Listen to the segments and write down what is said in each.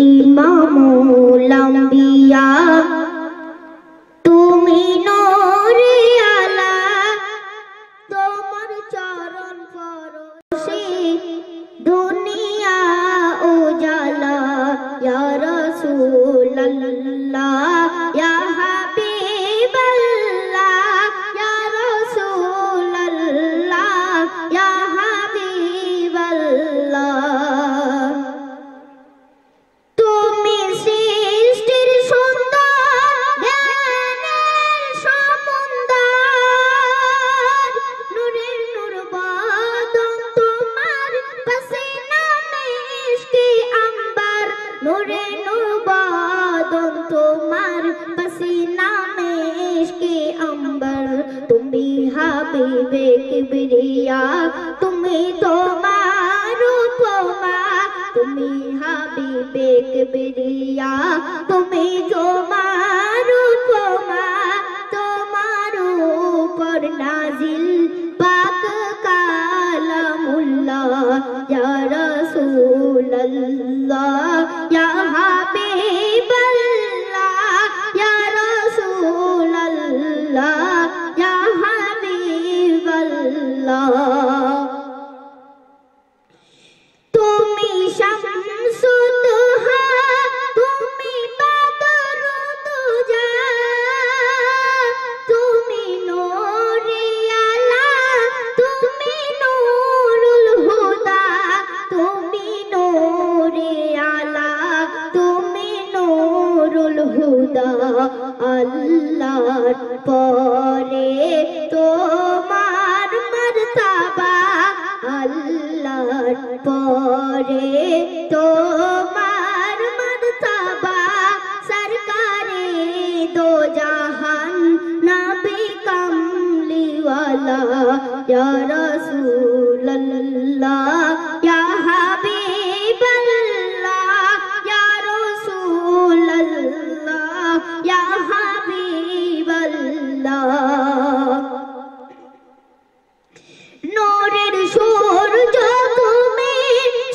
ইমামুল আম্বিয়া তুমি নূরে আলা তোমার চরণ পরশে দুনিয়া উজালা ইয়া রাসূলুল্লাহ ইয়া হাবিবাল্লাহ ইয়া রাসূলুল্লাহ ইয়া হাবিবাল্লাহ তোমার পसीना में इश्क़े अंबर तुम्ही हाबीबे किबरिया तुम्ही तो मारूफमा तुम्ही हाबीबे किबरिया तुम्ही तो मारूफमा तुम्हारो पर नाजिल पाक कालामुल्लाह या रसूलल्लाह या তুমি শামসুদ্দোহা তুমি বাদরুদ্দোজা তুমি নূরে আলা তুমি নূরুল হুদা তুমি নূরে আলা তুমি নূরুল হুদা আল্লাহর পরে তোমার মর্তবা আল্লাহর পরে তোমার মর্তবা সরকারে দো জাহান নবী কমলিওয়ালা ইয়া রাসূলুল্লাহ ইয়া হাবিবাল্লাহ ইয়া রাসূলুল্লাহ ইয়া হাবিবাল্লাহ নূরের সূর্য তুমি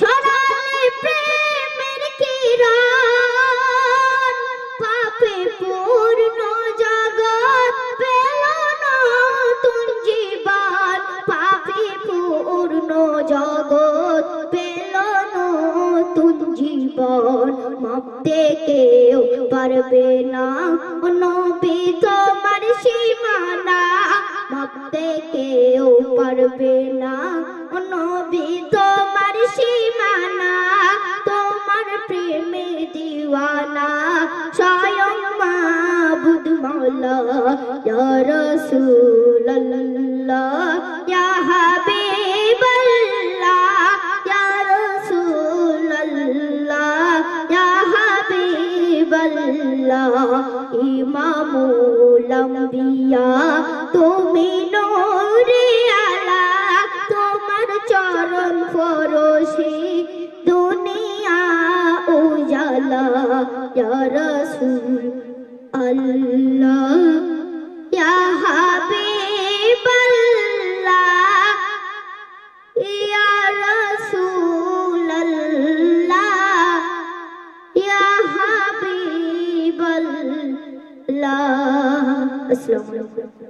ছড়ালে প্রেমের কিরণ পাপে পূর্ণ জগৎ পেল নতুন জীবন পাপে পূর্ণ জগৎ পেল নতুন জীবন মাপতে কেউ পারবে না নবী তোমার সীমানা মাপতে কেউ পারবে না নবী তোমার সীমানা তোমার প্রেমে দিওয়ানা স্বয়ং মাবুদ মাওলা ইয়া রাসূলুল্লাহ ইয়া হাবিবাল্লাহ ইয়া রাসূলুল্লাহ ইয়া হাবিবাল্লাহ ইমামুল আম্বিয়া তুমি নূরে আলা তোমার চরণ পরশে দুনিয়া উজালা ইয়া রাসূল আল্লাহ ইয়া হাবিবাল্লাহ ইয়া রাসূলুল্লাহ ইয়া হাবিবাল্লাহ। আসসালামু আলাইকুম।